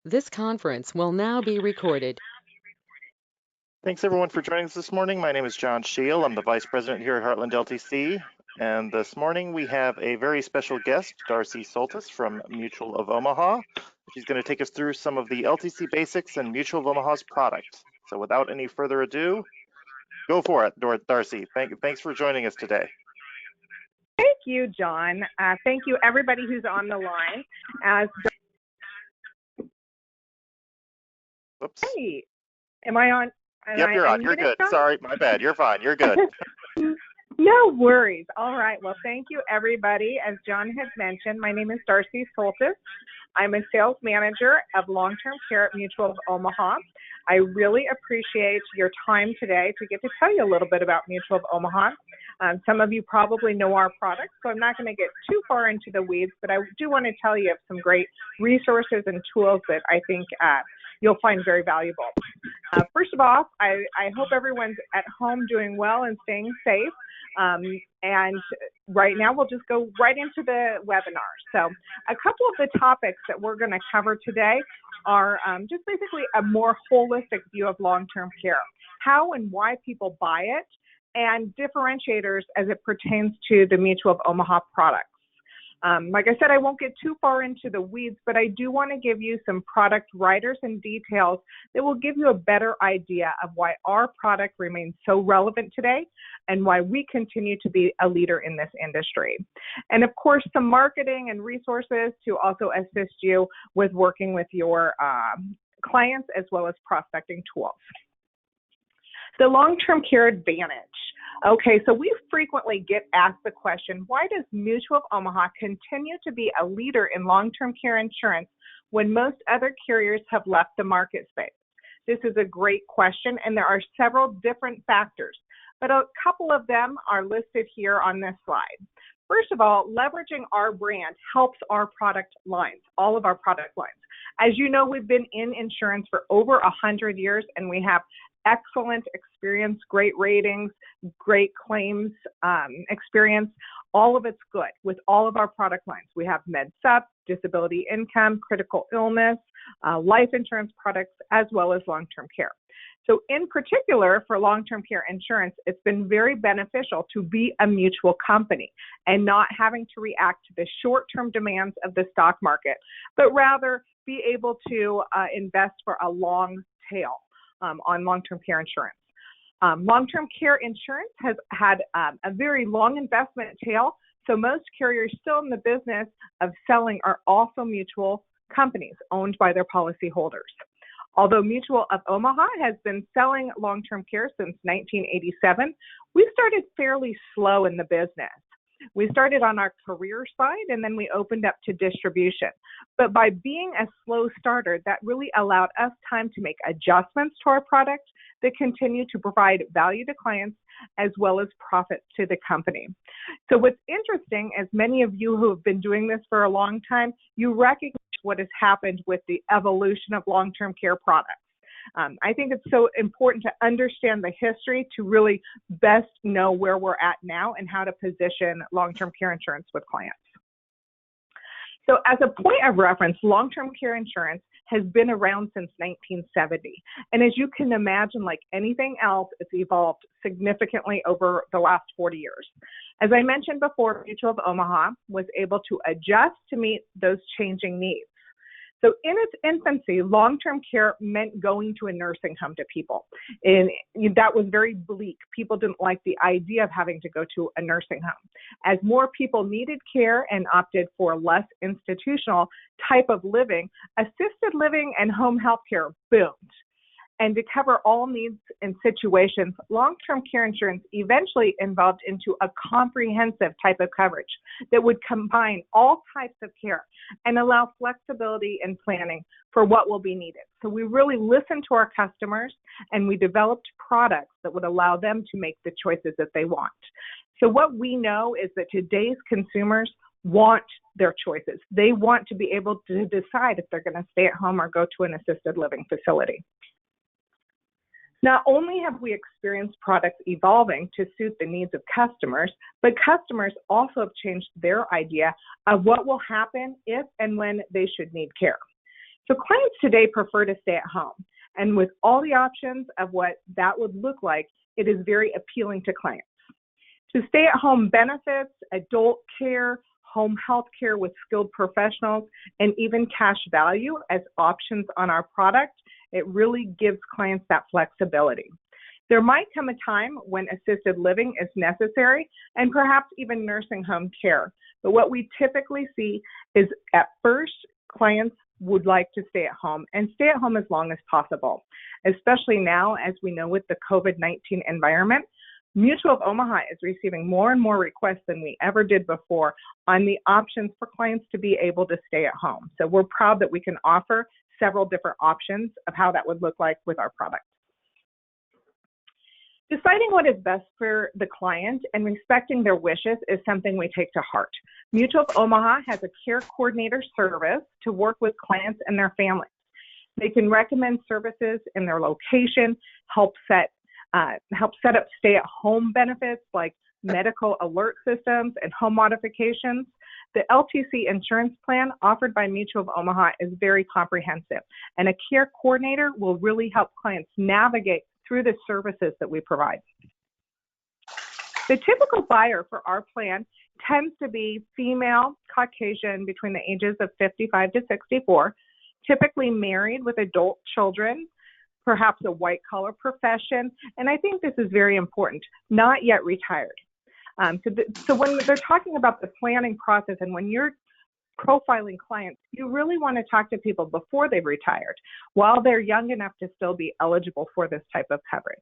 This conference will now be recorded. Thanks everyone for joining us this morning. My name is John Scheel. I'm the Vice President here at Heartland LTC. And this morning we have a very special guest, Darcy Soltis from Mutual of Omaha. She's going to take us through some of the LTC basics and Mutual of Omaha's product. So without any further ado, go for it, Darcy. Thanks for joining us today. Thank you, John. Thank you, everybody who's on the line. Oops. Hey, am I on? Yep, you're on. You're good. Sorry, my bad. You're fine. You're good. No worries. All right. Well, thank you, everybody. As John has mentioned, my name is Darcy Soltis. I'm a sales manager of long-term care at Mutual of Omaha. I really appreciate your time today to get to tell you a little bit about Mutual of Omaha. Some of you probably know our products, so I'm not going to get too far into the weeds, but I do want to tell you of some great resources and tools that I think you'll find very valuable. First of all, I hope everyone's at home doing well and staying safe. And right now, we'll just go right into the webinar. So a couple of the topics that we're going to cover today are just basically a more holistic view of long-term care, how and why people buy it, and differentiators as it pertains to the Mutual of Omaha products. Like I said, I won't get too far into the weeds, but I do want to give you some product riders and details that will give you a better idea of why our product remains so relevant today and why we continue to be a leader in this industry. And of course, some marketing and resources to also assist you with working with your clients as well as prospecting tools. The long-term care advantage. Okay, so we frequently get asked the question, why does Mutual of Omaha continue to be a leader in long-term care insurance when most other carriers have left the market space? This is a great question, and there are several different factors, but a couple of them are listed here on this slide. First of all, leveraging our brand helps our product lines, all of our product lines. As you know, we've been in insurance for over 100 years, and we have excellent experience, great ratings, great claims experience. All of it's good with all of our product lines. We have MedSup, disability income, critical illness, life insurance products, as well as long-term care. So in particular, for long-term care insurance, it's been very beneficial to be a mutual company and not having to react to the short-term demands of the stock market, but rather be able to invest for a long tail on long-term care insurance. Long-term care insurance has had a very long investment tail, so most carriers still in the business of selling are also mutual companies owned by their policyholders. Although Mutual of Omaha has been selling long-term care since 1987, we started fairly slow in the business. We started on our career side and then we opened up to distribution. But by being a slow starter, that really allowed us time to make adjustments to our product that continue to provide value to clients as well as profit to the company. So what's interesting is many of you who have been doing this for a long time, you recognize what has happened with the evolution of long-term care products. I think it's so important to understand the history to really best know where we're at now and how to position long-term care insurance with clients. So as a point of reference, long-term care insurance has been around since 1970. And as you can imagine, like anything else, it's evolved significantly over the last 40 years. As I mentioned before, Mutual of Omaha was able to adjust to meet those changing needs. So in its infancy, long-term care meant going to a nursing home to people. And that was very bleak. People didn't like the idea of having to go to a nursing home. As more people needed care and opted for less institutional type of living, assisted living and home health care boomed. And to cover all needs and situations, long-term care insurance eventually evolved into a comprehensive type of coverage that would combine all types of care and allow flexibility and planning for what will be needed. So we really listened to our customers and we developed products that would allow them to make the choices that they want. So what we know is that today's consumers want their choices. They want to be able to decide if they're going to stay at home or go to an assisted living facility. Not only have we experienced products evolving to suit the needs of customers, but customers also have changed their idea of what will happen if and when they should need care. So clients today prefer to stay at home. And with all the options of what that would look like, it is very appealing to clients. So stay-at-home benefits, adult care, home health care with skilled professionals, and even cash value as options on our product, it really gives clients that flexibility. There might come a time when assisted living is necessary and perhaps even nursing home care. But what we typically see is at first, clients would like to stay at home and stay at home as long as possible, especially now as we know with the COVID-19 environment. Mutual of Omaha is receiving more and more requests than we ever did before on the options for clients to be able to stay at home. So we're proud that we can offer several different options of how that would look like with our product. Deciding what is best for the client and respecting their wishes is something we take to heart. Mutual of Omaha has a care coordinator service to work with clients and their families. They can recommend services in their location, help set up stay-at-home benefits like medical alert systems and home modifications. The LTC insurance plan offered by Mutual of Omaha is very comprehensive, and a care coordinator will really help clients navigate through the services that we provide. The typical buyer for our plan tends to be female, Caucasian, between the ages of 55 to 64, typically married with adult children, perhaps a white-collar profession, and I think this is very important, not yet retired. So when they're talking about the planning process and when you're profiling clients, you really want to talk to people before they've retired, while they're young enough to still be eligible for this type of coverage.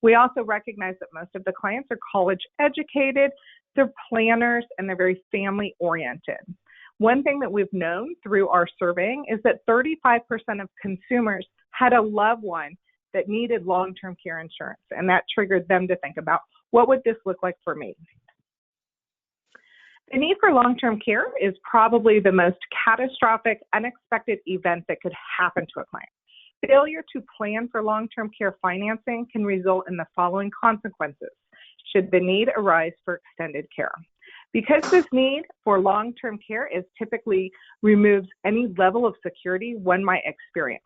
We also recognize that most of the clients are college educated, they're planners, and they're very family oriented. One thing that we've known through our surveying is that 35% of consumers had a loved one that needed long-term care insurance, and that triggered them to think about, what would this look like for me? The need for long-term care is probably the most catastrophic, unexpected event that could happen to a client. Failure to plan for long-term care financing can result in the following consequences should the need arise for extended care. Because this need for long-term care is typically removes any level of security one might experience.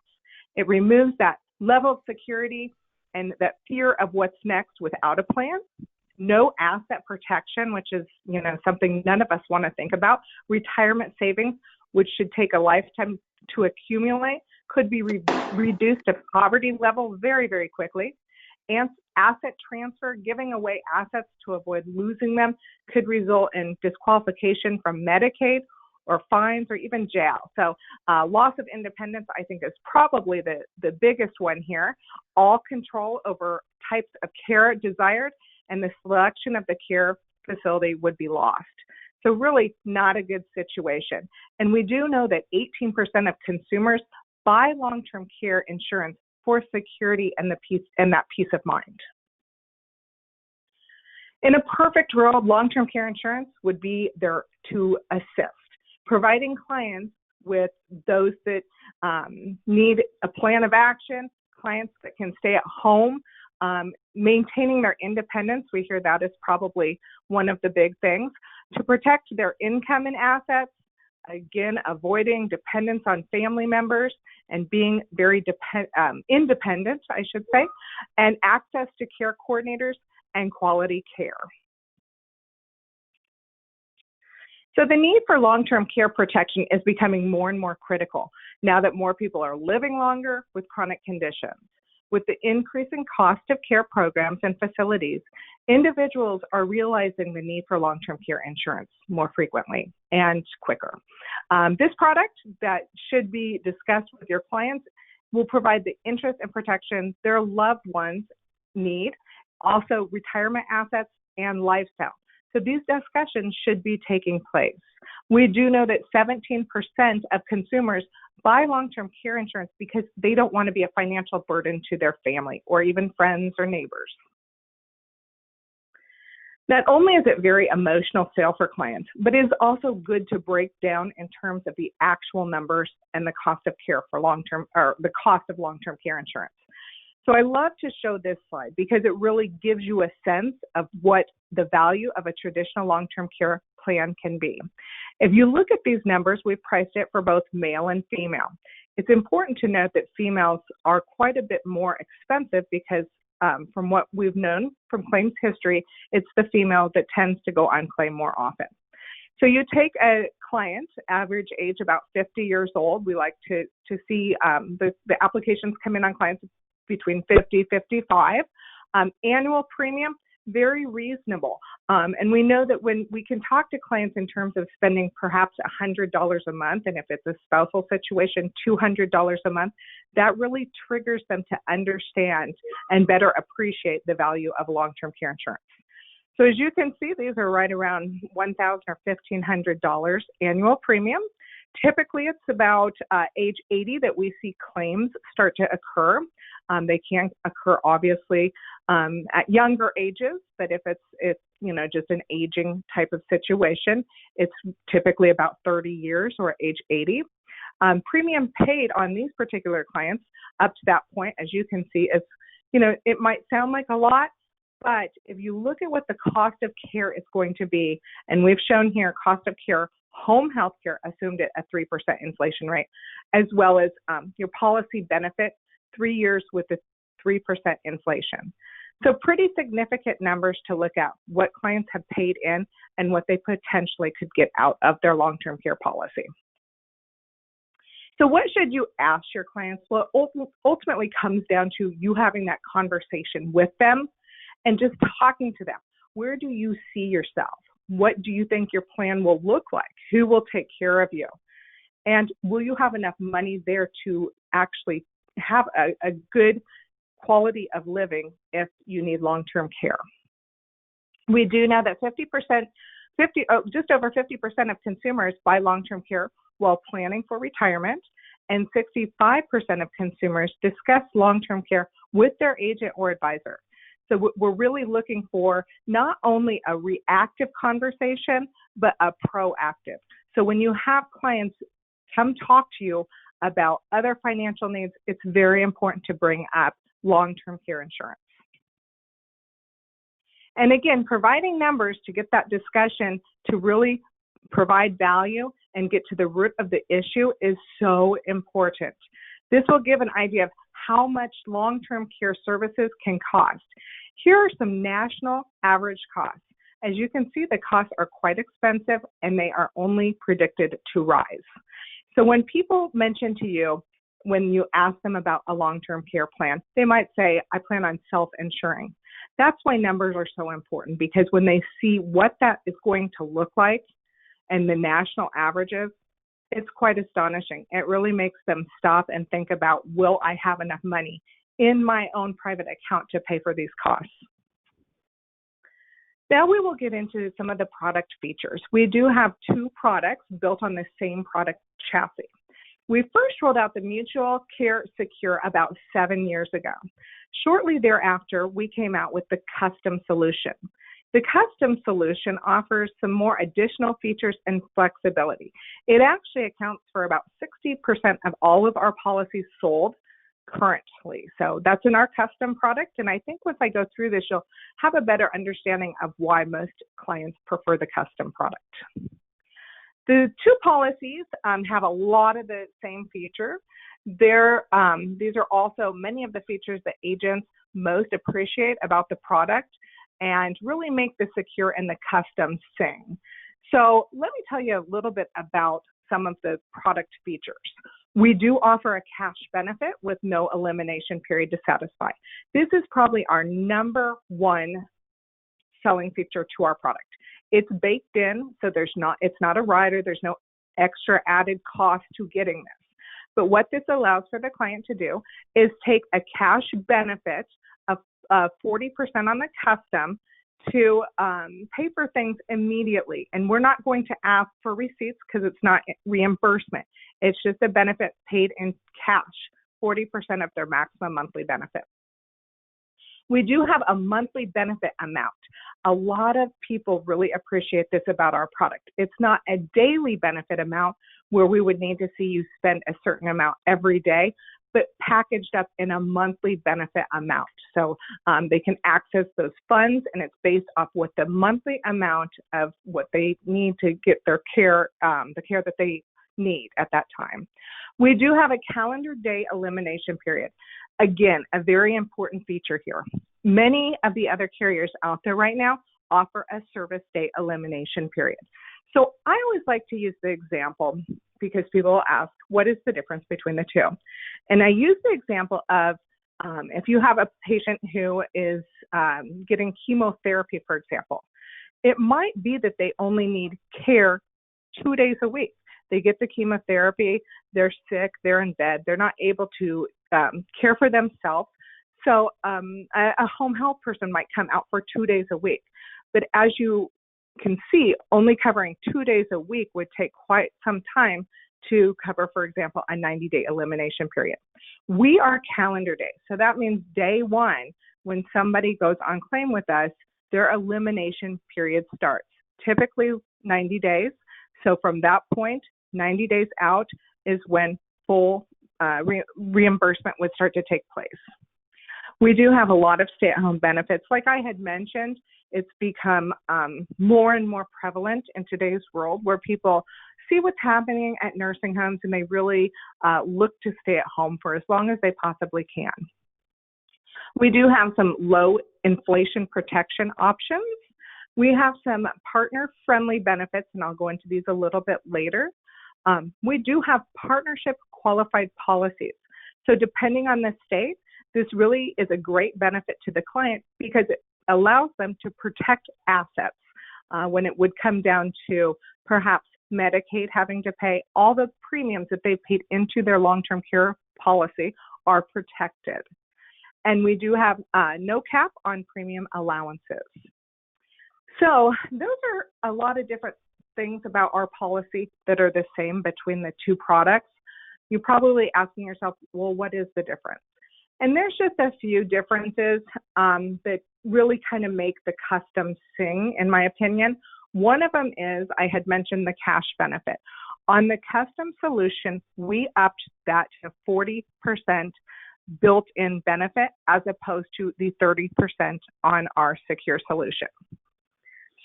It removes that level of security and that fear of what's next without a plan. No asset protection, which is something none of us want to think about. Retirement savings, which should take a lifetime to accumulate, could be reduced to poverty level very, very quickly. And asset transfer, giving away assets to avoid losing them, could result in disqualification from Medicaid or fines or even jail. So loss of independence, I think, is probably the biggest one here. All control over types of care desired, and the selection of the care facility would be lost. So really not a good situation. And we do know that 18% of consumers buy long-term care insurance for security and that peace of mind. In a perfect world, long-term care insurance would be there to assist, providing clients with those that need a plan of action, clients that can stay at home, maintaining their independence. We hear that is probably one of the big things. To protect their income and assets, again, avoiding dependence on family members and being very independent, I should say, and access to care coordinators and quality care. So the need for long-term care protection is becoming more and more critical now that more people are living longer with chronic conditions. With the increasing cost of care programs and facilities, individuals are realizing the need for long-term care insurance more frequently and quicker. This product that should be discussed with your clients will provide the interest and protection their loved ones need, also retirement assets and lifestyle. So these discussions should be taking place. We do know that 17% of consumers buy long-term care insurance because they don't want to be a financial burden to their family or even friends or neighbors. Not only is it very emotional sale for clients, but it is also good to break down in terms of the actual numbers and the cost of care for long-term, or the cost of long-term care insurance. So I love to show this slide because it really gives you a sense of what the value of a traditional long-term care plan can be. If you look at these numbers, we've priced it for both male and female. It's important to note that females are quite a bit more expensive because from what we've known from claims history, it's the female that tends to go on claim more often. So you take a client, average age about 50 years old. We like to see the applications come in on clients between 50, 55. Annual premium, very reasonable. And we know that when we can talk to clients in terms of spending perhaps $100 a month, and if it's a spousal situation, $200 a month, that really triggers them to understand and better appreciate the value of long-term care insurance. So as you can see, these are right around $1,000 or $1,500 annual premium. Typically, it's about age 80 that we see claims start to occur. They can occur, obviously, at younger ages, but if it's just an aging type of situation, it's typically about 30 years or age 80. Premium paid on these particular clients up to that point, as you can see, is, it might sound like a lot, but if you look at what the cost of care is going to be, and we've shown here cost of care, home health care assumed at a 3% inflation rate, as well as your policy benefit, 3 years with a 3% inflation. So pretty significant numbers to look at what clients have paid in and what they potentially could get out of their long-term care policy. So what should you ask your clients? Well, ultimately comes down to you having that conversation with them and just talking to them. Where do you see yourself? What do you think your plan will look like? Who will take care of you? And will you have enough money there to actually have a good quality of living if you need long-term care? We do know that just over 50% of consumers buy long-term care while planning for retirement, and 65% of consumers discuss long-term care with their agent or advisor. So we're really looking for not only a reactive conversation, but a proactive. So when you have clients come talk to you about other financial needs, it's very important to bring up long-term care insurance. And again, providing numbers to get that discussion to really provide value and get to the root of the issue is so important. This will give an idea of how much long-term care services can cost. Here are some national average costs. As you can see, the costs are quite expensive and they are only predicted to rise. So when people mention to you, when you ask them about a long-term care plan, they might say, I plan on self-insuring. That's why numbers are so important, because when they see what that is going to look like and the national averages, it's quite astonishing. It really makes them stop and think about, will I have enough money in my own private account to pay for these costs? Now we will get into some of the product features. We do have two products built on the same product chassis. We first rolled out the Mutual Care Secure about 7 years ago. Shortly thereafter, we came out with the Custom Solution. The Custom Solution offers some more additional features and flexibility. It actually accounts for about 60% of all of our policies sold currently. So that's in our custom product. And I think once I go through this, you'll have a better understanding of why most clients prefer the custom product. The two policies have a lot of the same features. These are also many of the features that agents most appreciate about the product and really make the Secure and the Custom sing. So let me tell you a little bit about some of the product features. We do offer a cash benefit with no elimination period to satisfy. This is probably our number one selling feature to our product. It's baked in, so it's not a rider. There's no extra added cost to getting this. But what this allows for the client to do is take a cash benefit of 40% on the custom to pay for things immediately. And we're not going to ask for receipts because it's not reimbursement. It's just a benefit paid in cash, 40% of their maximum monthly benefit. We do have a monthly benefit amount. A lot of people really appreciate this about our product. It's not a daily benefit amount where we would need to see you spend a certain amount every day, but packaged up in a monthly benefit amount. So they can access those funds, and it's based off what the monthly amount of what they need to get their care, the care that they need at that time. We do have a calendar day elimination period. Again, a very important feature here. Many of the other carriers out there right now offer a service day elimination period. So I always like to use the example because people will ask, what is the difference between the two? And I use the example of if you have a patient who is getting chemotherapy, for example, it might be that they only need care 2 days a week. They get the chemotherapy, they're sick, they're in bed, they're not able to care for themselves. So a home health person might come out for 2 days a week. But as you can see, only covering 2 days a week would take quite some time to cover, for example, a 90-day elimination period. We are calendar days. So that means day one, when somebody goes on claim with us, their elimination period starts, typically 90 days. So from that point, 90 days out is when full reimbursement would start to take place. We do have a lot of stay-at-home benefits. Like I had mentioned, it's become more and more prevalent in today's world where people see what's happening at nursing homes and they really look to stay at home for as long as they possibly can. We do have some low inflation protection options. We have some partner-friendly benefits, and I'll go into these a little bit later. We do have partnership qualified policies. So depending on the state, this really is a great benefit to the client because it allows them to protect assets when it would come down to perhaps Medicaid having to pay. All the premiums that they've paid into their long-term care policy are protected. And we do have no cap on premium allowances. So those are a lot of different things about our policy that are the same between the two products. You're probably asking yourself, well, what is the difference? And there's just a few differences that really kind of make the custom sing, in my opinion. One of them is, I had mentioned the cash benefit. On the custom solution, we upped that to 40% built-in benefit as opposed to the 30% on our secure solution.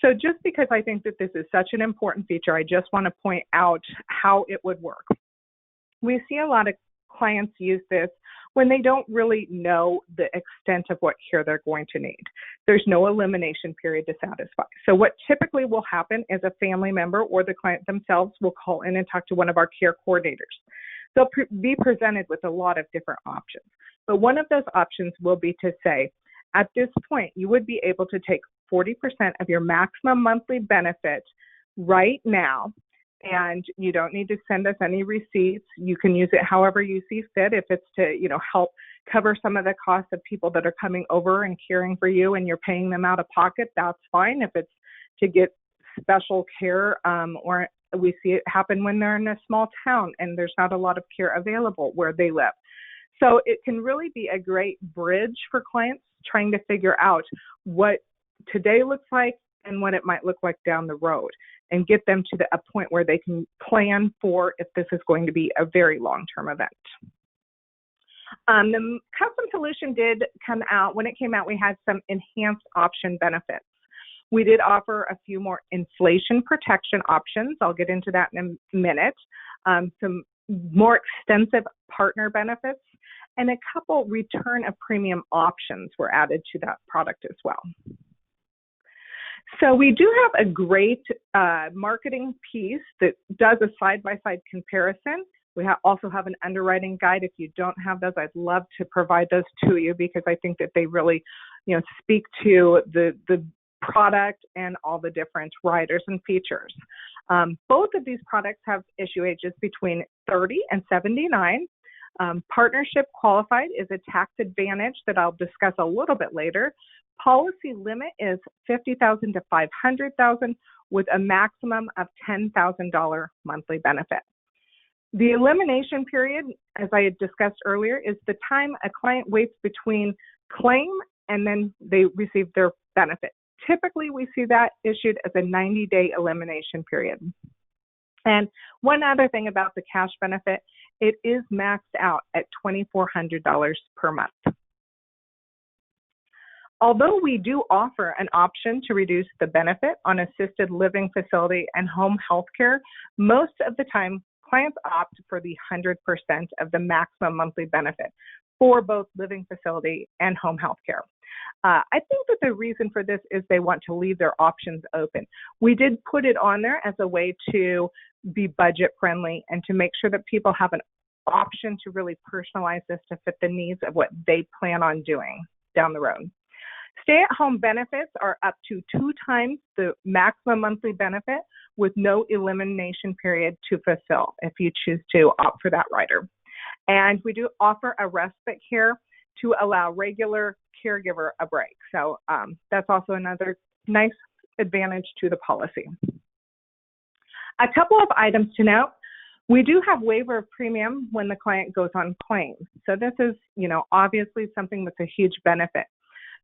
So just because I think that this is such an important feature, I just want to point out how it would work. We see a lot of clients use this when they don't really know the extent of what care they're going to need. There's no elimination period to satisfy. So what typically will happen is a family member or the client themselves will call in and talk to one of our care coordinators. They'll be presented with a lot of different options. But one of those options will be to say, at this point, you would be able to take 40% of your maximum monthly benefit right now, and you don't need to send us any receipts. You can use it however you see fit. If it's to, help cover some of the costs of people that are coming over and caring for you and you're paying them out of pocket, that's fine. If it's to get special care, or we see it happen when they're in a small town and there's not a lot of care available where they live. So it can really be a great bridge for clients trying to figure out what today looks like and what it might look like down the road, and get them to a point where they can plan for if this is going to be a very long-term event. The custom solution did come out. When it came out, we had some enhanced option benefits. We did offer a few more inflation protection options. I'll get into that in a minute. Some more extensive partner benefits, and a couple return of premium options were added to that product as well. So we do have a great marketing piece that does a side-by-side comparison. We also have an underwriting guide. If you don't have those, I'd love to provide those to you because I think that they really, speak to the product and all the different riders and features. Both of these products have issue ages between 30 and 79. Partnership qualified is a tax advantage that I'll discuss a little bit later. Policy limit is $50,000 to $500,000 with a maximum of $10,000 monthly benefit. The elimination period, as I had discussed earlier, is the time a client waits between claim and then they receive their benefit. Typically, we see that issued as a 90-day elimination period. And one other thing about the cash benefit, it is maxed out at $2,400 per month. Although we do offer an option to reduce the benefit on assisted living facility and home health care, most of the time clients opt for the 100% of the maximum monthly benefit for both living facility and home health care. I think that the reason for this is they want to leave their options open. We did put it on there as a way to be budget friendly and to make sure that people have an option to really personalize this to fit the needs of what they plan on doing down the road. Stay-at-home benefits are up to 2 times the maximum monthly benefit with no elimination period to fulfill if you choose to opt for that rider. And we do offer a respite care to allow regular caregiver a break. So that's also another nice advantage to the policy. A couple of items to note. We do have waiver of premium when the client goes on claim. So this is, obviously something that's a huge benefit.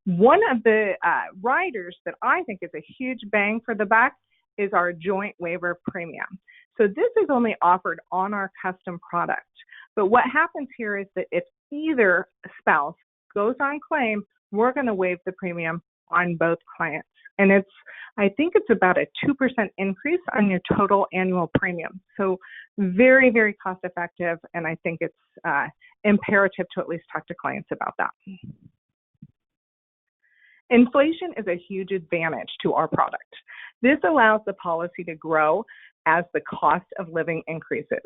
One of the riders that I think is a huge bang for the buck is our joint waiver of premium. So this is only offered on our custom product. But what happens here is that if either spouse goes on claim, we're going to waive the premium on both clients. And I think it's about a 2% increase on your total annual premium. So very, very cost effective. And I think it's imperative to at least talk to clients about that. Inflation is a huge advantage to our product. This allows the policy to grow as the cost of living increases.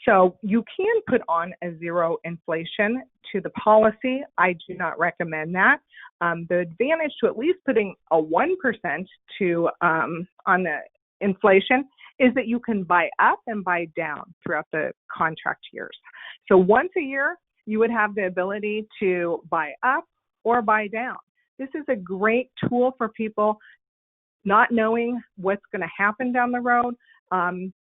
So you can put on a zero inflation to the policy. I do not recommend that. The advantage to at least putting a 1% to on the inflation is that you can buy up and buy down throughout the contract years. So once a year, you would have the ability to buy up or buy down. This is a great tool for people not knowing what's going to happen down the road,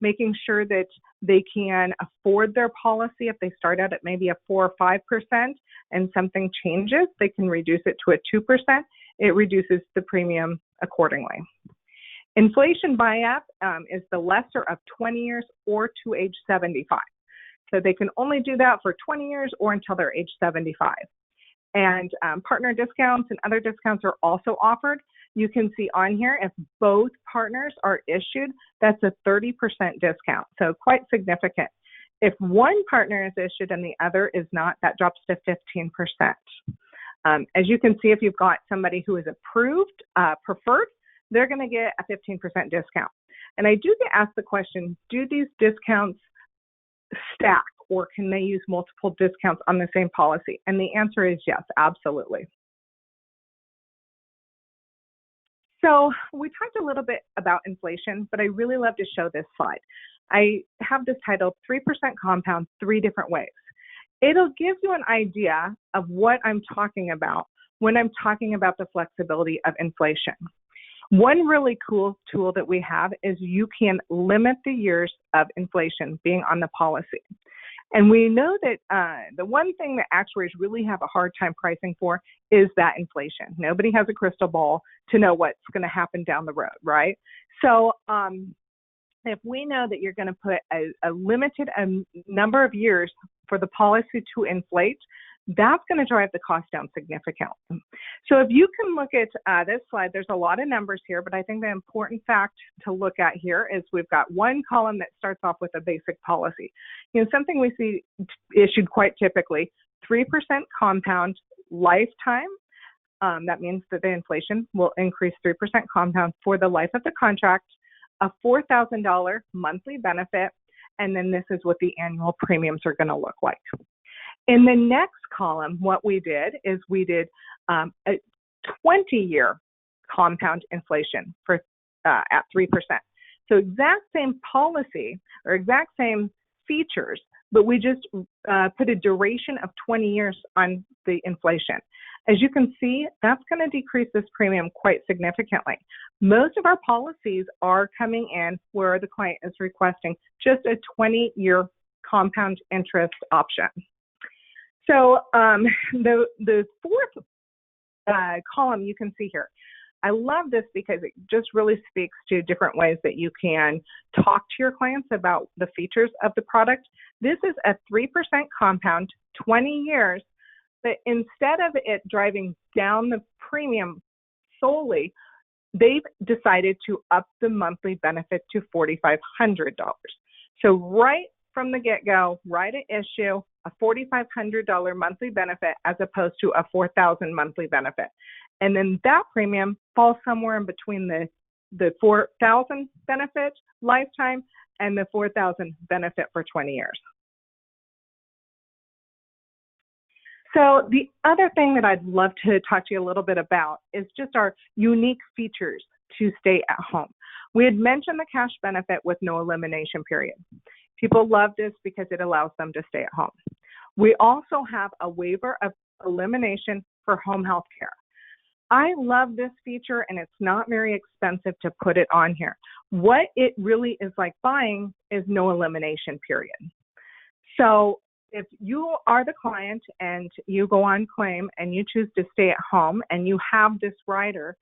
making sure that they can afford their policy. If they start out at maybe a 4 or 5% and something changes, they can reduce it to a 2%. It reduces the premium accordingly. Inflation buy-up is the lesser of 20 years or to age 75. So they can only do that for 20 years or until they're age 75. And partner discounts and other discounts are also offered. You can see on here, if both partners are issued, that's a 30% discount, so quite significant. If one partner is issued and the other is not, that drops to 15%. As you can see, if you've got somebody who is approved, preferred, they're going to get a 15% discount. And I do get asked the question, do these discounts stack, or can they use multiple discounts on the same policy? And the answer is yes, absolutely. So we talked a little bit about inflation, but I really love to show this slide. I have this titled 3% compound, 3 different ways. It'll give you an idea of what I'm talking about when I'm talking about the flexibility of inflation. One really cool tool that we have is you can limit the years of inflation being on the policy. And we know that the one thing that actuaries really have a hard time pricing for is that inflation. Nobody has a crystal ball to know what's going to happen down the road, right? So if we know that you're going to put a limited number of years for the policy to inflate, that's going to drive the cost down significantly. So if you can look at this slide, there's a lot of numbers here, but I think the important fact to look at here is we've got one column that starts off with a basic policy. Something we see issued quite typically, 3% compound lifetime. That means that the inflation will increase 3% compound for the life of the contract, a $4,000 monthly benefit, and then this is what the annual premiums are going to look like. In the next column, what we did is we did a 20-year compound inflation for at 3%. So exact same policy or exact same features, but we just put a duration of 20 years on the inflation. As you can see, that's going to decrease this premium quite significantly. Most of our policies are coming in where the client is requesting just a 20-year compound interest option. So the fourth column you can see here, I love this because it just really speaks to different ways that you can talk to your clients about the features of the product. This is a 3% compound, 20 years, but instead of it driving down the premium solely, they've decided to up the monthly benefit to $4,500. So right from the get-go, right at issue, a $4,500 monthly benefit as opposed to a $4,000 monthly benefit. And then that premium falls somewhere in between the $4,000 benefit lifetime and the $4,000 benefit for 20 years. So the other thing that I'd love to talk to you a little bit about is just our unique features to stay at home. We had mentioned the cash benefit with no elimination period. People love this because it allows them to stay at home. We also have a waiver of elimination for home health care. I love this feature, and it's not very expensive to put it on here. What it really is like buying is no elimination period. So if you are the client and you go on claim and you choose to stay at home and you have this rider,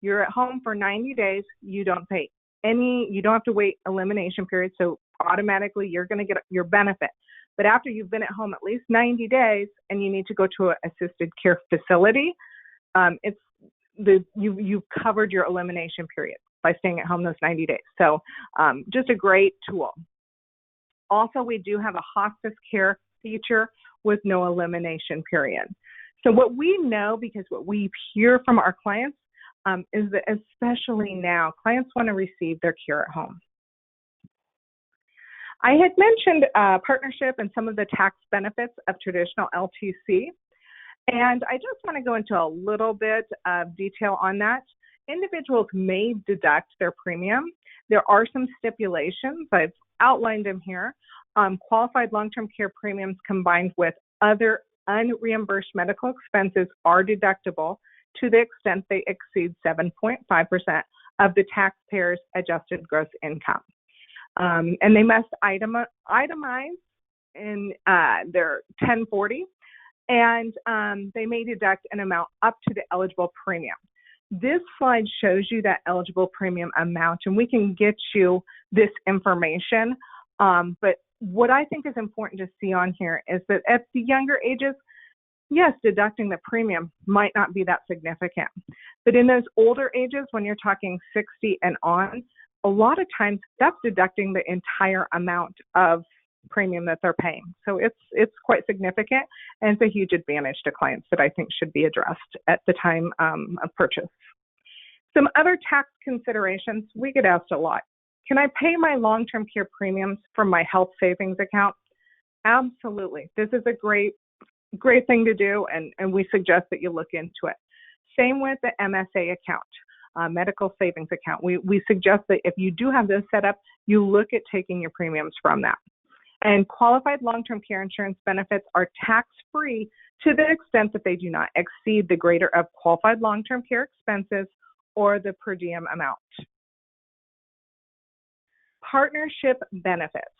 you're at home for 90 days, you don't have to wait elimination period, so automatically you're going to get your benefit. But after you've been at home at least 90 days and you need to go to an assisted care facility, you've covered your elimination period by staying at home those 90 days. So just a great tool. Also, we do have a hospice care feature with no elimination period. So what we know, because what we hear from our clients, is that especially now, clients want to receive their care at home. I had mentioned partnership and some of the tax benefits of traditional LTC, and I just want to go into a little bit of detail on that. Individuals may deduct their premium. There are some stipulations. I've outlined them here. Qualified long-term care premiums combined with other unreimbursed medical expenses are deductible to the extent they exceed 7.5% of the taxpayer's adjusted gross income. And they must itemize in their 1040, and they may deduct an amount up to the eligible premium. This slide shows you that eligible premium amount, and we can get you this information. But what I think is important to see on here is that at the younger ages, yes, deducting the premium might not be that significant. But in those older ages, when you're talking 60 and on, a lot of times that's deducting the entire amount of premium that they're paying. So it's quite significant, and it's a huge advantage to clients that I think should be addressed at the time of purchase. Some other tax considerations, we get asked a lot. Can I pay my long-term care premiums from my health savings account? Absolutely. This is a great thing to do, and we suggest that you look into it. Same with the MSA account, medical savings account. We suggest that if you do have this set up, you look at taking your premiums from that. And qualified long-term care insurance benefits are tax-free to the extent that they do not exceed the greater of qualified long-term care expenses or the per diem amount. Partnership benefits.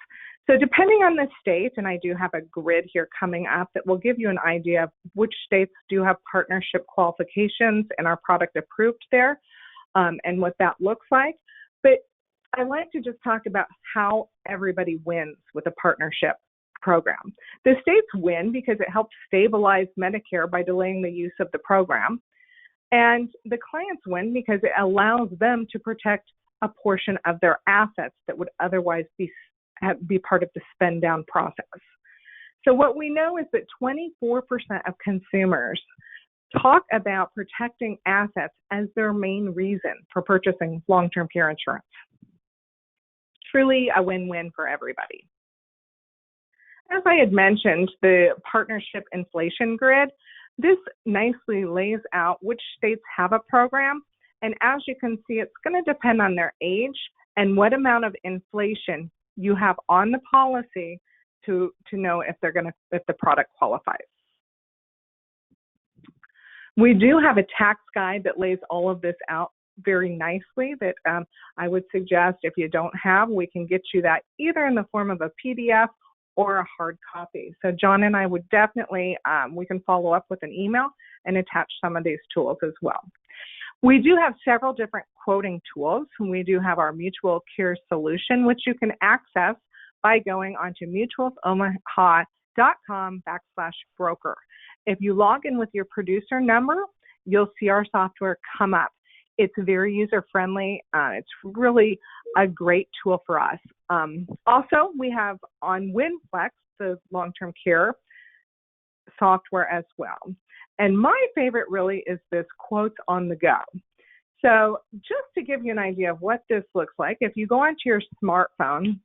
So depending on the state, and I do have a grid here coming up that will give you an idea of which states do have partnership qualifications and our product approved there, and what that looks like. But I like to just talk about how everybody wins with a partnership program. The states win because it helps stabilize Medicare by delaying the use of the program. And the clients win because it allows them to protect a portion of their assets that would otherwise be part of the spend down process. So what we know is that 24% of consumers talk about protecting assets as their main reason for purchasing long-term care insurance. Truly a win-win for everybody. As I had mentioned, the partnership inflation grid, this nicely lays out which states have a program. And as you can see, it's going to depend on their age and what amount of inflation you have on the policy to know if the product qualifies. We do have a tax guide that lays all of this out very nicely that I would suggest if you don't have, we can get you that either in the form of a PDF or a hard copy. So John and I would definitely, we can follow up with an email and attach some of these tools as well. We do have several different quoting tools. We do have our Mutual Care Solution, which you can access by going onto mutualsomaha.com/broker. If you log in with your producer number, you'll see our software come up. It's very user-friendly. It's really a great tool for us. Also, we have on WinFlex, the long-term care software as well. And my favorite really is this Quotes on the Go. So just to give you an idea of what this looks like, if you go onto your smartphone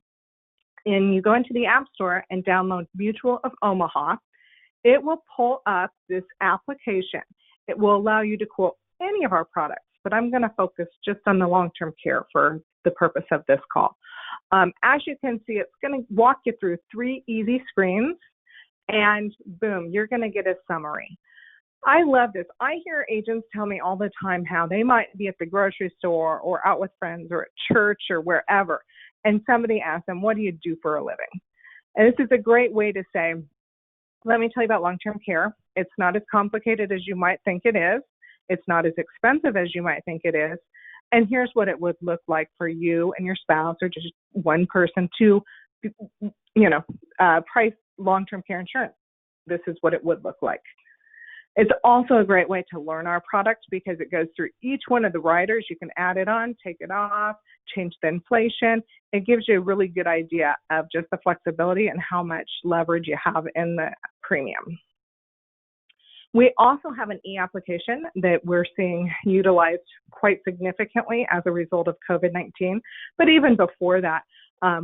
and you go into the App Store and download Mutual of Omaha, it will pull up this application. It will allow you to quote any of our products, but I'm going to focus just on the long-term care for the purpose of this call. As you can see, it's going to walk you through 3 easy screens, and boom, you're going to get a summary. I love this. I hear agents tell me all the time how they might be at the grocery store or out with friends or at church or wherever, and somebody asks them, what do you do for a living? And this is a great way to say, let me tell you about long-term care. It's not as complicated as you might think it is. It's not as expensive as you might think it is. And here's what it would look like for you and your spouse or just one person to, price long-term care insurance. This is what it would look like. It's also a great way to learn our product because it goes through each one of the riders. You can add it on, take it off, change the inflation. It gives you a really good idea of just the flexibility and how much leverage you have in the premium. We also have an e-application that we're seeing utilized quite significantly as a result of COVID-19. But even before that,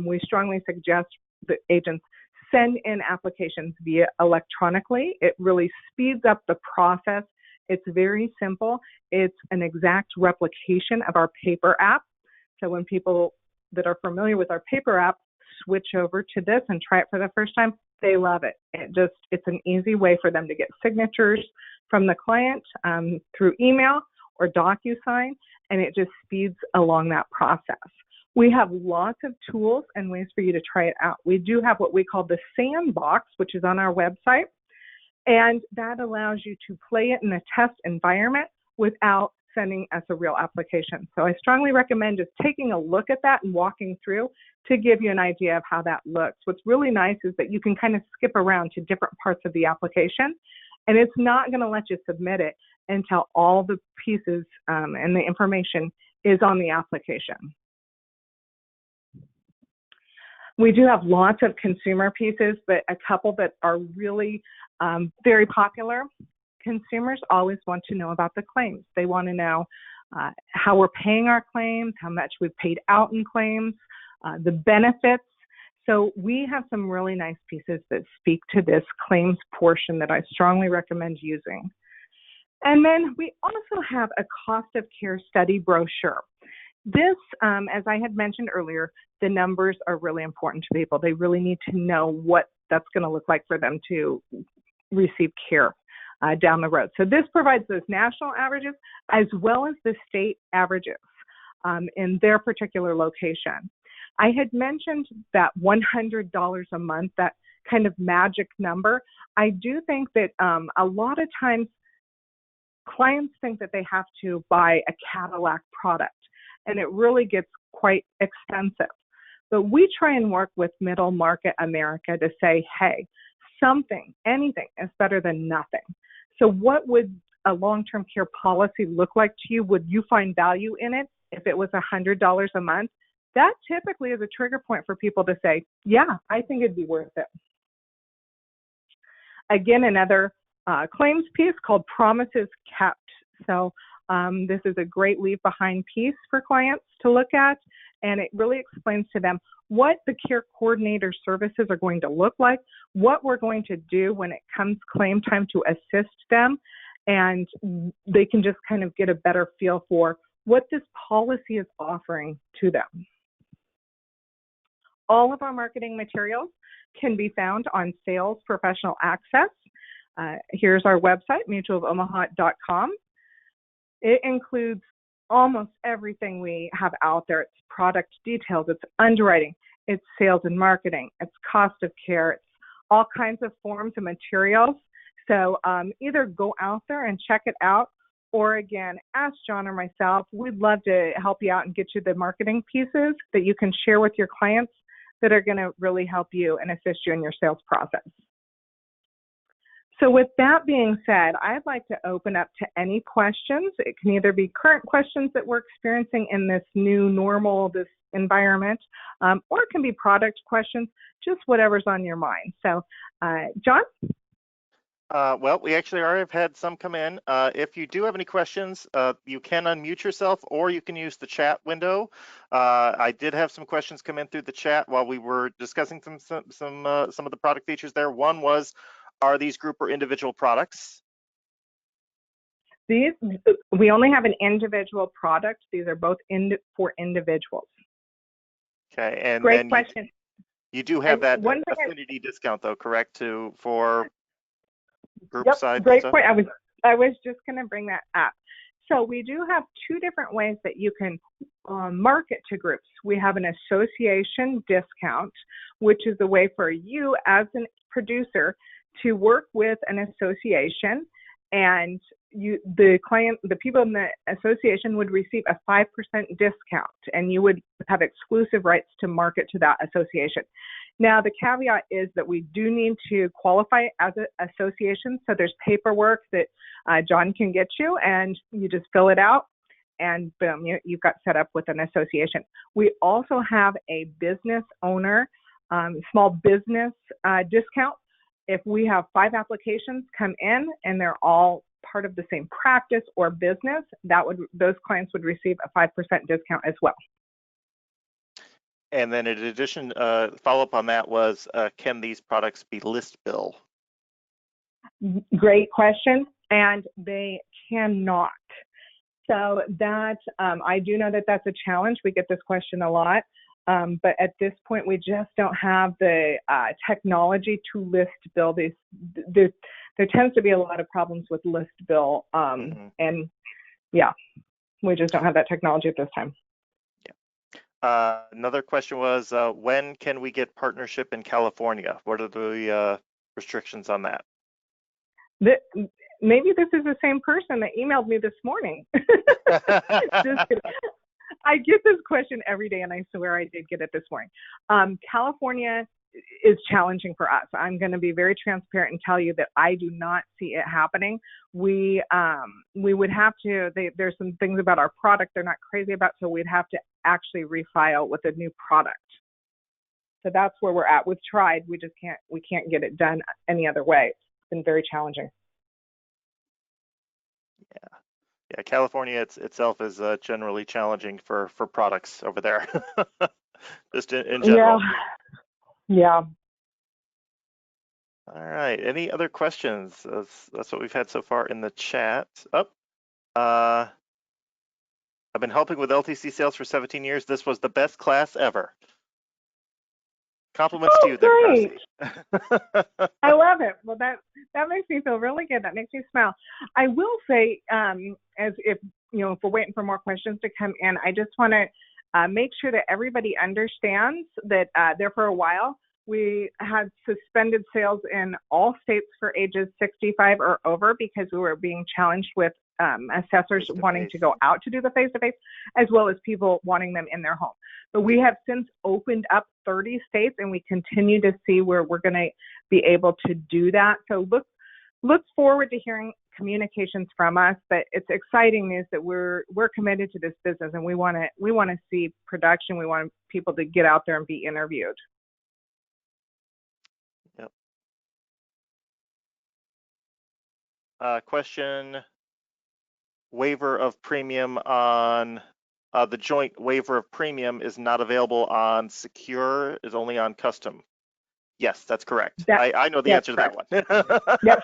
we strongly suggest that agents send in applications via electronically. It really speeds up the process. It's very simple. It's an exact replication of our paper app. So when people that are familiar with our paper app switch over to this and try it for the first time, they love it. It's an easy way for them to get signatures from the client through email or DocuSign, and it just speeds along that process. We have lots of tools and ways for you to try it out. We do have what we call the sandbox, which is on our website, and that allows you to play it in a test environment without sending us a real application. So I strongly recommend just taking a look at that and walking through to give you an idea of how that looks. What's really nice is that you can kind of skip around to different parts of the application, and it's not going to let you submit it until all the pieces and the information is on the application. We do have lots of consumer pieces, but a couple that are really very popular. Consumers always want to know about the claims. They want to know how we're paying our claims, how much we've paid out in claims, the benefits. So we have some really nice pieces that speak to this claims portion that I strongly recommend using. And then we also have a cost of care study brochure. This, as I had mentioned earlier, the numbers are really important to people. They really need to know what that's going to look like for them to receive care down the road. So this provides those national averages as well as the state averages in their particular location. I had mentioned that $100 a month, that kind of magic number. I do think that a lot of times clients think that they have to buy a Cadillac product, and it really gets quite expensive. But we try and work with middle market America to say, hey, something, anything is better than nothing. So what would a long-term care policy look like to you? Would you find value in it if it was $100 a month? That typically is a trigger point for people to say, yeah, I think it'd be worth it. Again, another claims piece called Promises Kept. So this is a great leave behind piece for clients to look at, and it really explains to them what the care coordinator services are going to look like, what we're going to do when it comes claim time to assist them, and they can just kind of get a better feel for what this policy is offering to them. All of our marketing materials can be found on Sales Professional Access. Here's our website, mutualofomaha.com. It includes almost everything we have out there. It's product details, it's underwriting, it's sales and marketing, it's cost of care, it's all kinds of forms and materials. So either go out there and check it out, or again, ask John or myself. We'd love to help you out and get you the marketing pieces that you can share with your clients that are going to really help you and assist you in your sales process. So with that being said, I'd like to open up to any questions. It can either be current questions that we're experiencing in this new normal, this environment, or it can be product questions, just whatever's on your mind. So, John? Well, we actually already have had some come in. If you do have any questions, you can unmute yourself, or you can use the chat window. I did have some questions come in through the chat while we were discussing some of the product features there. One was, are these group or individual products? We only have an individual product. These are both for individuals. Okay, and great then question. You do have that affinity discount, though, correct? For group size. Great point. I was just going to bring that up. So we do have two different ways that you can market to groups. We have an association discount, which is a way for you as a producer to work with an association, and the people in the association would receive a 5% discount, and you would have exclusive rights to market to that association. Now, the caveat is that we do need to qualify as an association, so there's paperwork that John can get you, and you just fill it out, and boom, you've got set up with an association. We also have a business owner, small business discount. If we have 5 applications come in and they're all part of the same practice or business, those clients would receive a 5% discount as well. And then in addition, follow-up on that was, can these products be list bill? Great question, and they cannot. So that, I do know that that's a challenge. We get this question a lot, but at this point, we just don't have the technology to list bill these. There tends to be a lot of problems with list bill, and yeah, we just don't have that technology at this time. Another question was, when can we get partnership in California? What are the restrictions on that? Maybe this is the same person that emailed me this morning. I get this question every day, and I swear I did get it this morning. California is challenging for us. I'm going to be very transparent and tell you that I do not see it happening. We would have to, there's some things about our product they're not crazy about, so we'd have to actually refile with a new product. So that's where we're at. We've tried, we can't get it done any other way. It's been very challenging. Yeah, California itself is generally challenging for products over there, just in general. Yeah. All right. Any other questions? That's what we've had so far in the chat. I've been helping with LTC sales for 17 years. This was the best class ever. Compliments to you there, Darcy. I love it. Well, that makes me feel really good. That makes me smile. I will say, as if we're waiting for more questions to come in, I just want to make sure that everybody understands that there for a while we had suspended sales in all states for ages 65 or over because we were being challenged with assessors wanting to go out to do the face-to-face, as well as people wanting them in their home. But we have since opened up 30 states, and we continue to see where we're going to be able to do that. So look forward to hearing communications from us. But it's exciting news that we're committed to this business, and we want to see production. We want people to get out there and be interviewed. Yep. Question. Waiver of premium on the joint waiver of premium is not available on secure, is only on custom. Yes, that's correct. I know the answer to that one. Yep.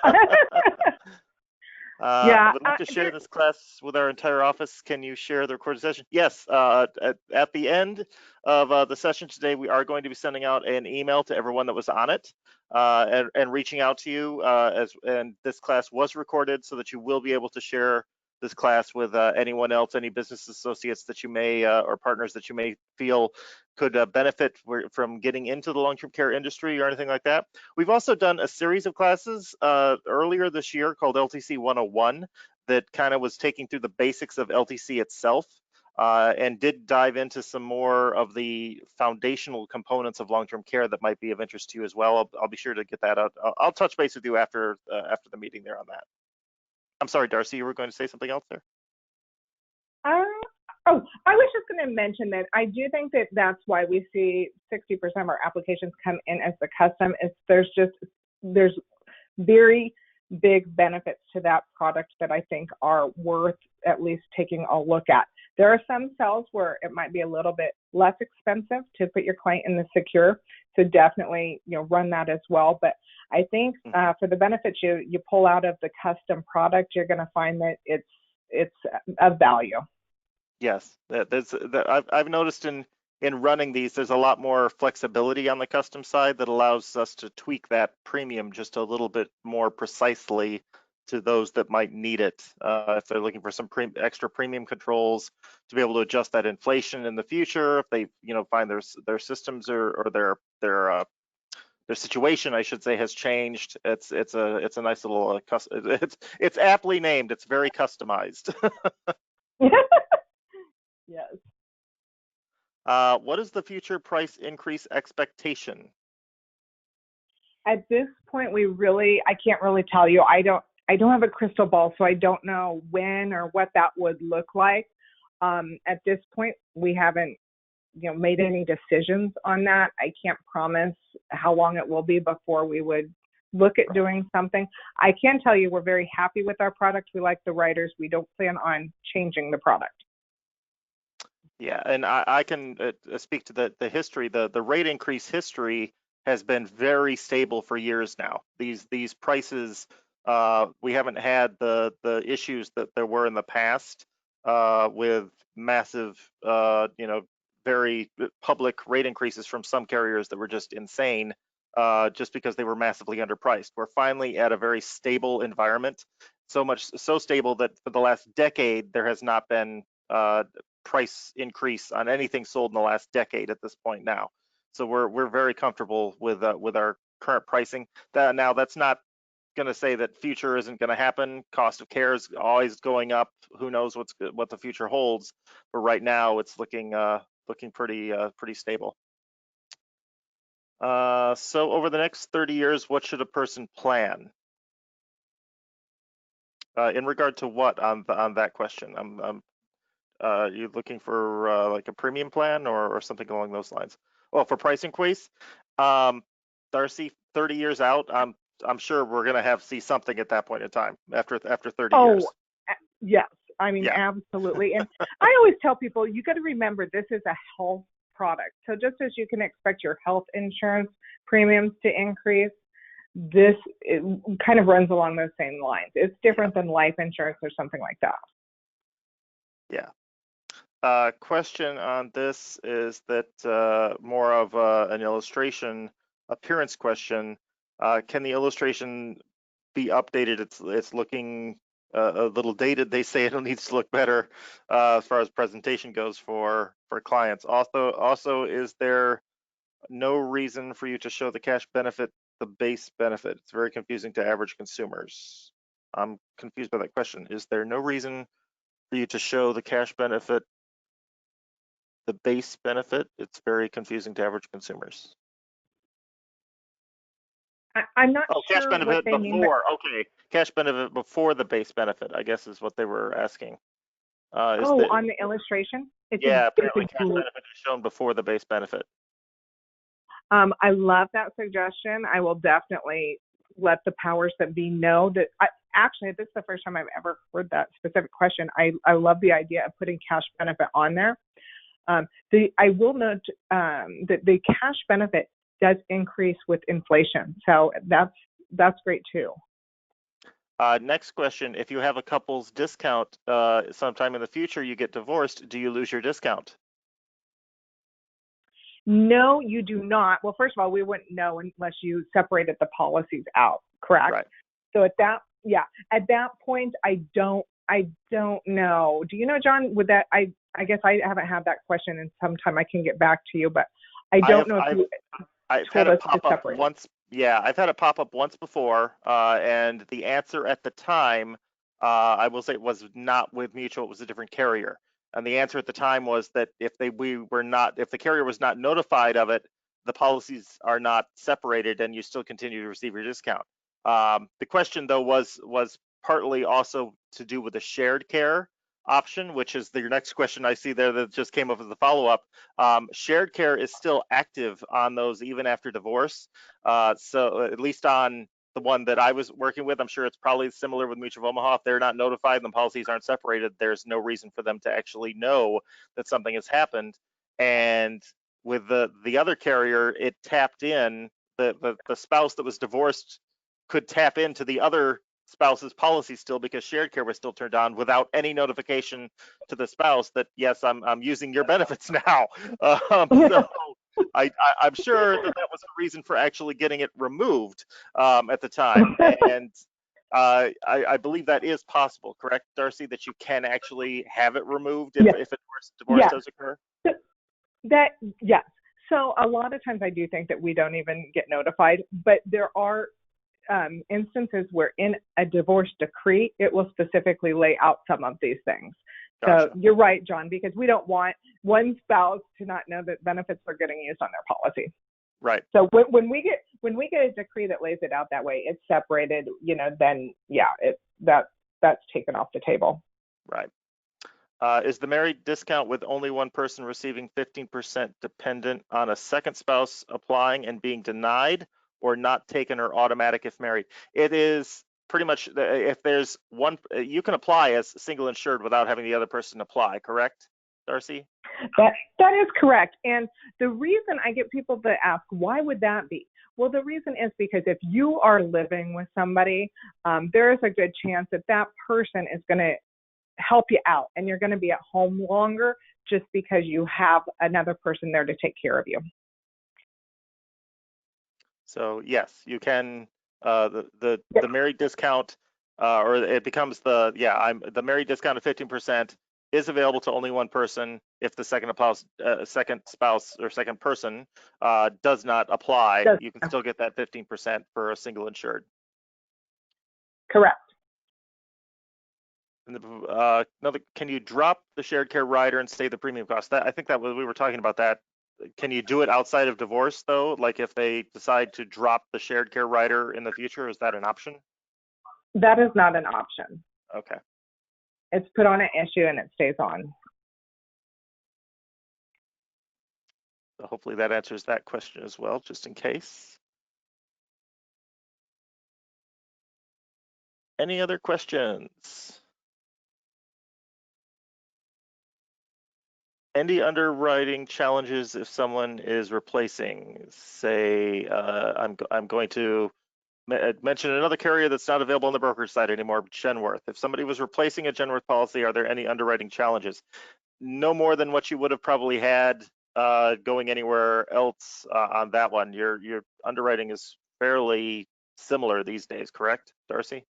I would like to share this class with our entire office. Can you share the recorded session? Yes, at the end of the session today, we are going to be sending out an email to everyone that was on it and reaching out to you. And this class was recorded so that you will be able to share this class with anyone else, any business associates that you may or partners that you may feel could benefit from getting into the long-term care industry or anything like that. We've also done a series of classes earlier this year called LTC 101 that kind of was taking through the basics of LTC itself. and did dive into some more of the foundational components of long-term care that might be of interest to you as well. I'll be sure to get that out. I'll touch base with you after the meeting there on that. I'm sorry, Darcy, you were going to say something else there? Oh, I was just going to mention that I do think that that's why we see 60% of our applications come in as the custom. Is there's very big benefits to that product that I think are worth at least taking a look at. There are some cells where it might be a little bit less expensive to put your client in the secure, so definitely run that as well. But I think for the benefits you pull out of the custom product, you're going to find that it's of value. Yes, I've noticed in running these, there's a lot more flexibility on the custom side that allows us to tweak that premium just a little bit more precisely to those that might need it. If they're looking for some extra premium controls to be able to adjust that inflation in the future, if they find their systems or their situation, I should say, has changed. It's a nice little it's aptly named. It's very customized. Yes. What is the future price increase expectation? At this point, I can't really tell you. I don't have a crystal ball, so I don't know when or what that would look like. At this point, we haven't made any decisions on that. I can't promise how long it will be before we would look at doing something. I can tell you we're very happy with our product. We like the writers. We don't plan on changing the product. Yeah, and I can speak to the history. The rate increase history has been very stable for years now. These prices, we haven't had the issues that there were in the past with massive, very public rate increases from some carriers that were just insane, just because they were massively underpriced. We're finally at a very stable environment, so stable that for the last decade there has not been price increase on anything sold in the last decade at this point now. So we're very comfortable with our current pricing. Now that's not going to say that future isn't going to happen. Cost of care is always going up. Who knows what the future holds? But right now it's looking pretty stable. So over the next 30 years, what should a person plan? In regard to what on that question? You looking for like a premium plan or something along those lines? Well, for price increase, Darcy, 30 years out, I'm sure we're gonna see something at that point in time after 30 years. Yes, I mean, yeah. Absolutely. And I always tell people, you got to remember this is a health product. So just as you can expect your health insurance premiums to increase, it kind of runs along those same lines. It's different than life insurance or something like that. Yeah. Question on this is that more of an illustration appearance question. Can the illustration be updated? It's looking a little dated. They say it needs to look better as far as presentation goes for clients. Also, is there no reason for you to show the cash benefit, the base benefit? It's very confusing to average consumers. I'm confused by that question. Is there no reason for you to show the cash benefit, the base benefit? It's very confusing to average consumers. I'm not sure. Cash benefit what they before. Mean, but... Okay, cash benefit before the base benefit, I guess is what they were asking. On the illustration? Apparently cash benefit is shown before the base benefit. I love that suggestion. I will definitely let the powers that be know that. Actually, this is the first time I've ever heard that specific question. I love the idea of putting cash benefit on there. I will note that the cash benefit does increase with inflation, so that's great too. Next question: if you have a couple's discount sometime in the future, you get divorced, do you lose your discount? No, you do not. Well, first of all, we wouldn't know unless you separated the policies out, correct? Right. So at that point, I don't know. Do you know, John? Would that I guess I haven't had that question in some time. I can get back to you, but I don't know if you. I've had it pop up once. Yeah, I've had it pop up once before, and the answer at the time, I will say, it was not with Mutual. It was a different carrier. And the answer at the time was that if the carrier was not notified of it, the policies are not separated and you still continue to receive your discount. The question though was partly also to do with the shared care option, which is your next question I see there that just came up as a follow-up. Shared care is still active on those even after divorce. So at least on the one that I was working with, I'm sure it's probably similar with Mutual of Omaha. If they're not notified and the policies aren't separated, there's no reason for them to actually know that something has happened. And with the other carrier, it tapped in, the spouse that was divorced could tap into the other spouse's policy still because shared care was still turned on without any notification to the spouse that, yes, I'm using your benefits now. So I'm sure that was a reason for actually getting it removed at the time. And I believe that is possible, correct, Darcy, that you can actually have it removed if a divorce Yes. does occur? Yes. So a lot of times I do think that we don't even get notified, but there are instances where in a divorce decree, it will specifically lay out some of these things. Gotcha. So you're right, John, because we don't want one spouse to not know that benefits are getting used on their policy. Right. So when we get a decree that lays it out that way, it's separated, then that's taken off the table. Right. Is the married discount with only one person receiving 15% dependent on a second spouse applying and being denied, or not taken or automatic if married? It is pretty much, if there's one, you can apply as single insured without having the other person apply, correct, Darcy? That is correct. And the reason I get people to ask, why would that be? Well, the reason is because if you are living with somebody, there is a good chance that that person is going to help you out and you're going to be at home longer just because you have another person there to take care of you. So yes, you can, the married discount, or it becomes the married discount of 15% is available to only one person if the second spouse or second person does not apply. You can still get that 15% for a single insured. Correct. And can you drop the shared care rider and stay the premium cost? I think that we were talking about that. Can you do it outside of divorce though? Like if they decide to drop the shared care rider in the future, is that an option? That is not an option. Okay. It's put on an issue and it stays on. So hopefully that answers that question as well, just in case. Any other questions? Any underwriting challenges if someone is replacing, say, I'm going to mention another carrier that's not available on the brokerage side anymore, Genworth. If somebody was replacing a Genworth policy, are there any underwriting challenges? No more than what you would have probably had going anywhere else on that one. Your underwriting is fairly similar these days, correct, Darcy?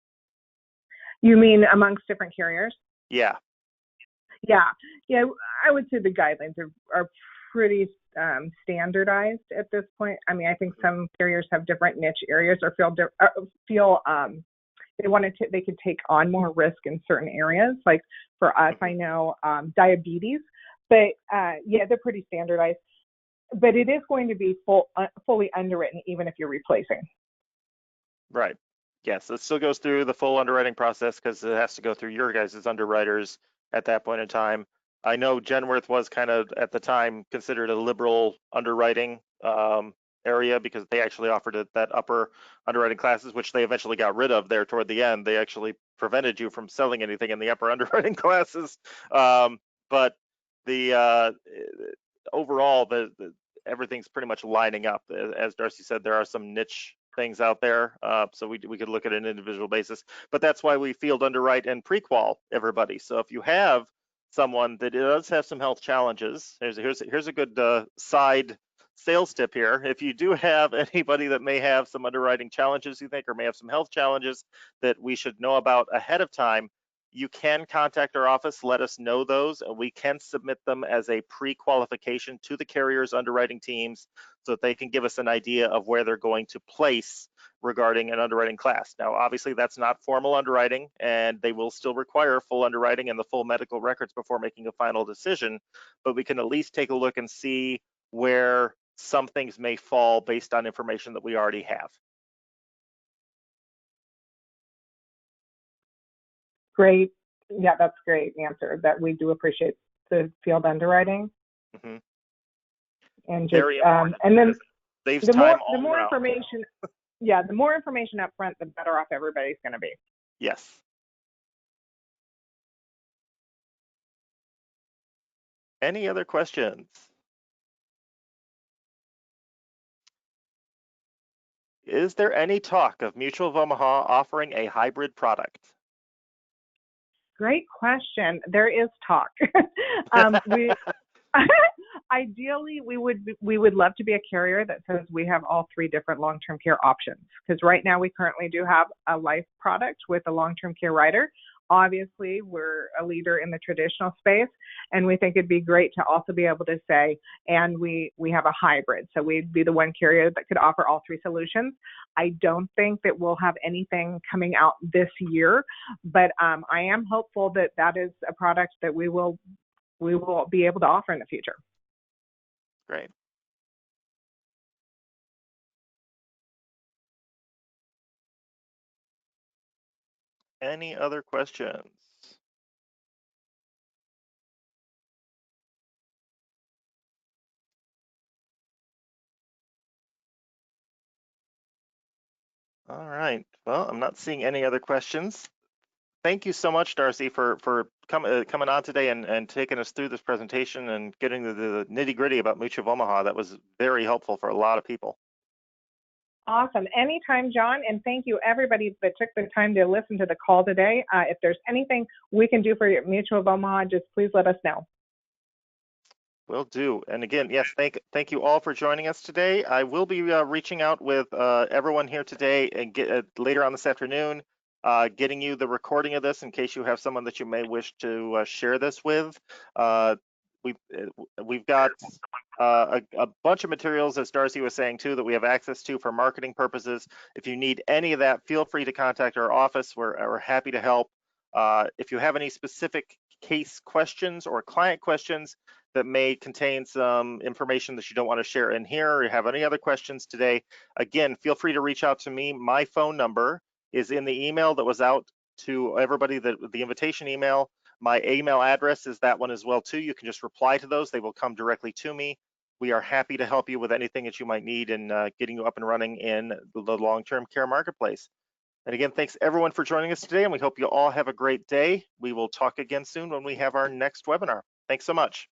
You mean amongst different carriers? Yeah. Yeah, I would say the guidelines are pretty standardized at this point. I mean, I think some carriers have different niche areas or feel they could take on more risk in certain areas. Like for us, I know diabetes, but they're pretty standardized. But it is going to be fully underwritten even if you're replacing. Right. Yes, it still goes through the full underwriting process because it has to go through your guys' underwriters at that point in time. I know Genworth was kind of at the time considered a liberal underwriting area because they actually offered that upper underwriting classes, which they eventually got rid of there toward the end. They actually prevented you from selling anything in the upper underwriting classes. But the overall, everything's pretty much lining up. As Darcy said, there are some niche things out there, so we could look at an individual basis, but that's why we field underwrite and pre-qual everybody. So if you have someone that does have some health challenges, here's a good side sales tip here. If you do have anybody that may have some underwriting challenges you think, or may have some health challenges that we should know about ahead of time, you can contact our office, let us know those, and we can submit them as a pre-qualification to the carrier's underwriting teams so that they can give us an idea of where they're going to place regarding an underwriting class. Now, obviously, that's not formal underwriting, and they will still require full underwriting and the full medical records before making a final decision, but we can at least take a look and see where some things may fall based on information that we already have. Great. Yeah, that's a great answer. That we do appreciate the field underwriting. Mm-hmm. And just, very important. and then saves the time more information, yeah, the more information up front, the better off everybody's going to be. Yes. Any other questions? Is there any talk of Mutual of Omaha offering a hybrid product? Great question. There is talk. Ideally, we would love to be a carrier that says we have all three different long-term care options. Because right now we currently do have a life product with a long-term care rider. Obviously, we're a leader in the traditional space, and we think it'd be great to also be able to say, and we have a hybrid. So we'd be the one carrier that could offer all three solutions. I don't think that we'll have anything coming out this year, but I am hopeful that that is a product that we will be able to offer in the future. Great. Any other questions? All right. Well, I'm not seeing any other questions. Thank you so much, Darcy, for coming on today and taking us through this presentation and getting the nitty-gritty about Mutual of Omaha. That was very helpful for a lot of people. Awesome. Anytime, John, and thank you everybody that took the time to listen to the call today. If there's anything we can do for Mutual of Omaha, just please let us know. Will do. And again, yes, thank you all for joining us today. I will be reaching out with everyone here today and later on this afternoon, getting you the recording of this in case you have someone that you may wish to share this with. We've got a bunch of materials, as Darcy was saying too, that we have access to for marketing purposes. If you need any of that, feel free to contact our office. We're happy to help. If you have any specific case questions or client questions that may contain some information that you don't want to share in here, or you have any other questions today, again, feel free to reach out to me. My phone number is in the email that was out to everybody, the invitation email. My email address is that one as well too. You can just reply to those. They will come directly to me. We are happy to help you with anything that you might need in getting you up and running in the long-term care marketplace. And again, thanks everyone for joining us today, and we hope you all have a great day. We will talk again soon when we have our next webinar. Thanks so much.